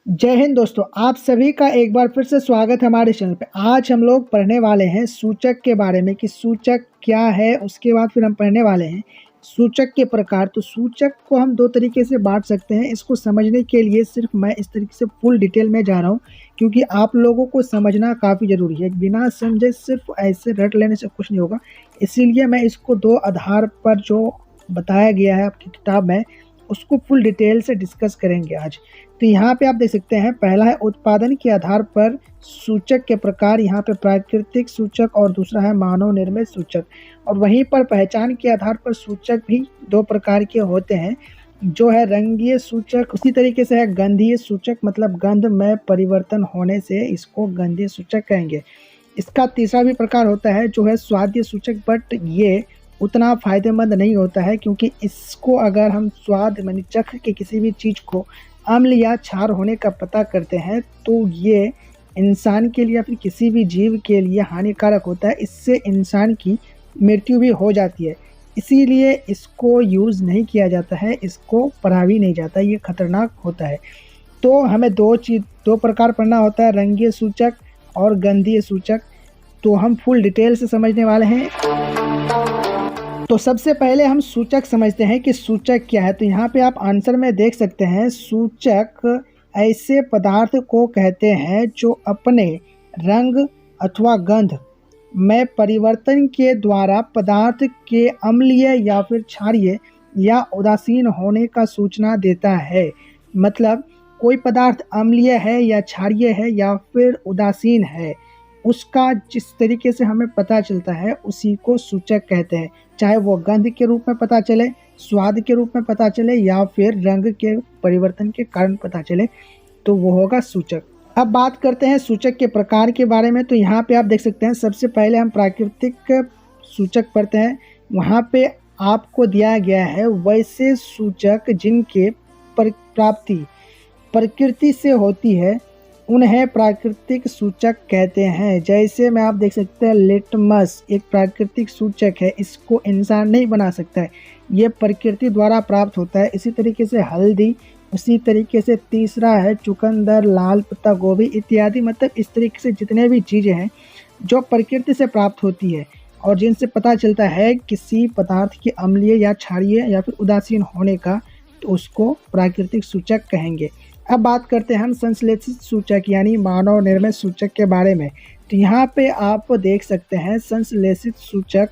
जय हिंद दोस्तों, आप सभी का एक बार फिर से स्वागत है हमारे चैनल पे। आज हम लोग पढ़ने वाले हैं सूचक के बारे में कि सूचक क्या है। उसके बाद फिर हम पढ़ने वाले हैं सूचक के प्रकार। तो सूचक को हम दो तरीके से बांट सकते हैं। इसको समझने के लिए सिर्फ मैं इस तरीके से फुल डिटेल में जा रहा हूँ क्योंकि आप लोगों को समझना काफ़ी ज़रूरी है। बिना समझे सिर्फ ऐसे रट लेने से कुछ नहीं होगा। इसीलिए मैं इसको दो आधार पर जो बताया गया है आपकी किताब में उसको फुल डिटेल से डिस्कस करेंगे आज। तो यहाँ पे आप देख सकते हैं, पहला है उत्पादन के आधार पर सूचक के प्रकार, यहाँ पे प्राकृतिक सूचक और दूसरा है मानव निर्मित सूचक। और वहीं पर पहचान के आधार पर सूचक भी दो प्रकार के होते हैं, जो है रंगीय सूचक, उसी तरीके से है गंधीय सूचक, मतलब गंध में परिवर्तन होने से इसको गंधीय सूचक कहेंगे। इसका तीसरा भी प्रकार होता है जो है स्वादीय सूचक, बट ये उतना फ़ायदेमंद नहीं होता है क्योंकि इसको अगर हम स्वाद माने चख के किसी भी चीज़ को अम्ल या क्षार होने का पता करते हैं तो ये इंसान के लिए या फिर किसी भी जीव के लिए हानिकारक होता है। इससे इंसान की मृत्यु भी हो जाती है, इसीलिए इसको यूज़ नहीं किया जाता है, इसको पढ़ा भी नहीं जाता, ये खतरनाक होता है। तो हमें दो प्रकार पढ़ना होता है, रंगीय सूचक और गंधीय सूचक। तो हम फुल डिटेल से समझने वाले हैं। तो सबसे पहले हम सूचक समझते हैं कि सूचक क्या है। तो यहाँ पे आप आंसर में देख सकते हैं, सूचक ऐसे पदार्थ को कहते हैं जो अपने रंग अथवा गंध में परिवर्तन के द्वारा पदार्थ के अम्लीय या फिर क्षारीय या उदासीन होने का सूचना देता है। मतलब कोई पदार्थ अम्लीय है या क्षारीय है या फिर उदासीन है, उसका जिस तरीके से हमें पता चलता है उसी को सूचक कहते हैं। चाहे वो गंध के रूप में पता चले, स्वाद के रूप में पता चले या फिर रंग के परिवर्तन के कारण पता चले, तो वो होगा सूचक। अब बात करते हैं सूचक के प्रकार के बारे में। तो यहाँ पे आप देख सकते हैं, सबसे पहले हम प्राकृतिक सूचक पढ़ते हैं। वहाँ पे आपको दिया गया है वैसे सूचक जिनके प्राप्ति प्रकृति से होती है, उन्हें प्राकृतिक सूचक कहते हैं। जैसे में आप देख सकते हैं, लिटमस एक प्राकृतिक सूचक है, इसको इंसान नहीं बना सकता है, ये प्रकृति द्वारा प्राप्त होता है। इसी तरीके से हल्दी, उसी तरीके से तीसरा है चुकंदर, लाल पत्ता गोभी इत्यादि। मतलब इस तरीके से जितने भी चीज़ें हैं जो प्रकृति से प्राप्त होती है और जिनसे पता चलता है किसी पदार्थ के अम्लीय या क्षारीय या फिर उदासीन होने का, तो उसको प्राकृतिक सूचक कहेंगे। अब बात करते हैं हम संश्लेषित सूचक यानी मानव निर्मित सूचक के बारे में। तो यहाँ पे आप देख सकते हैं, संश्लेषित सूचक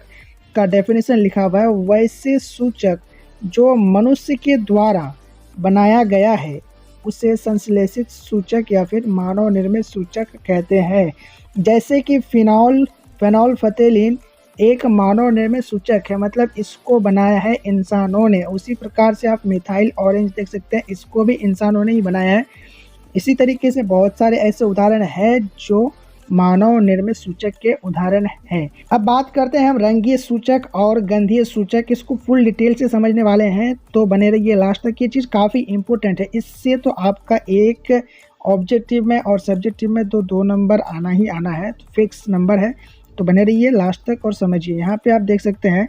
का डेफिनेशन लिखा हुआ है, वैसे सूचक जो मनुष्य के द्वारा बनाया गया है उसे संश्लेषित सूचक या फिर मानव निर्मित सूचक कहते हैं। जैसे कि फेनोल्फथेलीन एक मानव निर्मित सूचक है, मतलब इसको बनाया है इंसानों ने। उसी प्रकार से आप मिथाइल ऑरेंज देख सकते हैं, इसको भी इंसानों ने ही बनाया है। इसी तरीके से बहुत सारे ऐसे उदाहरण हैं जो मानव निर्मित सूचक के उदाहरण हैं। अब बात करते हैं हम रंगीय सूचक और गंधीय सूचक। इसको फुल डिटेल से समझने वाले हैं, तो बने रहिए लास्ट तक। ये चीज़ काफ़ी इंपॉर्टेंट है, इससे तो आपका एक ऑब्जेक्टिव में और सब्जेक्टिव में तो 2 नंबर आना ही आना है, तो फिक्स नंबर है। तो बने रहिए लास्ट तक और समझिए। यहाँ पे आप देख सकते हैं,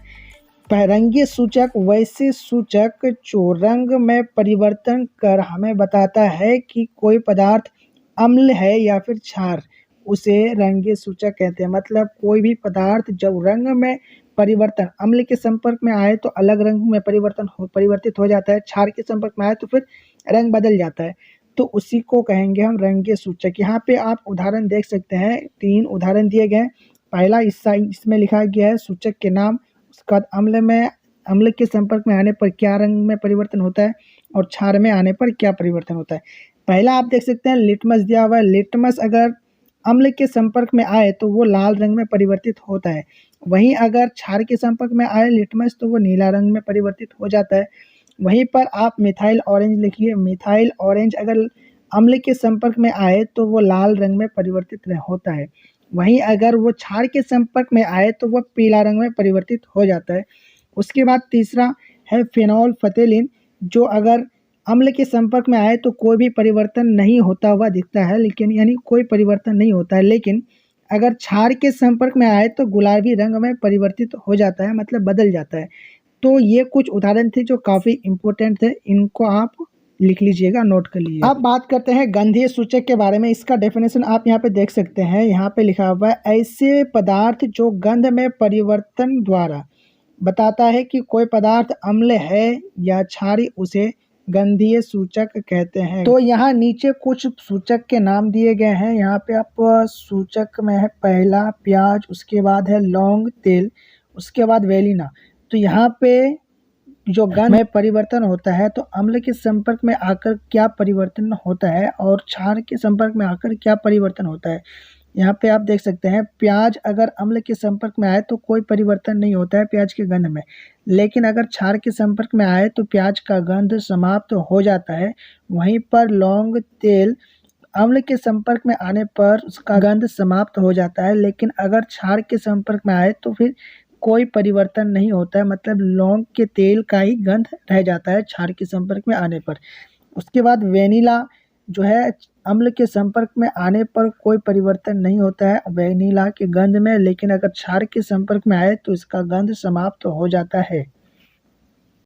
रंगीय सूचक वैसे सूचक जो रंग में परिवर्तन कर हमें बताता है कि कोई पदार्थ अम्ल है या फिर क्षार, उसे रंगीय सूचक कहते हैं। मतलब कोई भी पदार्थ जब रंग में परिवर्तन, अम्ल के संपर्क में आए तो अलग रंग में परिवर्तित हो जाता है, क्षार के संपर्क में आए तो फिर रंग बदल जाता है, तो उसी को कहेंगे हम रंगीय सूचक। यहाँ पे आप उदाहरण देख सकते हैं, 3 उदाहरण दिए गए हैं। पहला हिस्सा इसमें लिखा गया है सूचक के नाम, उसके बाद अम्ल के संपर्क में आने पर क्या रंग में परिवर्तन होता है और क्षार में आने पर क्या परिवर्तन होता है। पहला आप देख सकते हैं लिटमस दिया हुआ है। लिटमस अगर अम्ल के संपर्क में आए तो वो लाल रंग में परिवर्तित होता है, वहीं अगर क्षार के संपर्क में आए लिटमस तो वो नीला रंग में परिवर्तित हो जाता है। वहीं पर आप मिथाइल ऑरेंज लिखिए, मिथाइल ऑरेंज अगर अम्ल के संपर्क में आए तो वो लाल रंग में परिवर्तित होता है, वहीं अगर वो क्षार के संपर्क में आए तो वह पीला रंग में परिवर्तित हो जाता है। उसके बाद तीसरा है फेनोल्फथेलीन, जो अगर अम्ल के संपर्क में आए तो कोई भी परिवर्तन नहीं होता हुआ दिखता है, लेकिन यानी कोई परिवर्तन नहीं होता है, लेकिन अगर क्षार के संपर्क में आए तो गुलाबी रंग में परिवर्तित हो जाता है, मतलब बदल जाता है। तो ये कुछ उदाहरण थे जो काफ़ी इम्पोर्टेंट थे, इनको आप लिख लीजिएगा, नोट कर लीजिए। अब बात करते हैं गंधीय सूचक के बारे में। इसका डेफिनेशन आप यहाँ पे देख सकते हैं। यहाँ पे लिखा हुआ है ऐसे पदार्थ जो गंध में परिवर्तन द्वारा बताता है कि कोई पदार्थ अम्ल है या क्षारीय, उसे गंधीय सूचक कहते हैं। तो यहाँ नीचे कुछ सूचक के नाम दिए गए हैं। यहाँ पे आप सूचक में है पहला प्याज, उसके बाद है लौंग तेल, उसके बाद वेलिना। तो यहाँ पे जो गंध में परिवर्तन होता है तो अम्ल के संपर्क में आकर क्या परिवर्तन होता है और क्षार के संपर्क में आकर क्या परिवर्तन होता है। यहाँ पे आप देख सकते हैं प्याज अगर अम्ल के संपर्क में आए तो कोई परिवर्तन नहीं होता है प्याज के गंध में, लेकिन अगर क्षार के संपर्क में आए तो प्याज का गंध समाप्त हो जाता है। वहीं पर लौंग तेल अम्ल के संपर्क में आने पर उसका गंध समाप्त हो जाता है, लेकिन अगर क्षार के संपर्क में आए तो फिर कोई परिवर्तन नहीं होता है, मतलब लौंग के तेल का ही गंध रह जाता है क्षार के संपर्क में आने पर। उसके बाद वेनिला जो है अम्ल के संपर्क में आने पर कोई परिवर्तन नहीं होता है वेनिला के गंध में, लेकिन अगर क्षार के संपर्क में आए तो इसका गंध समाप्त हो जाता है।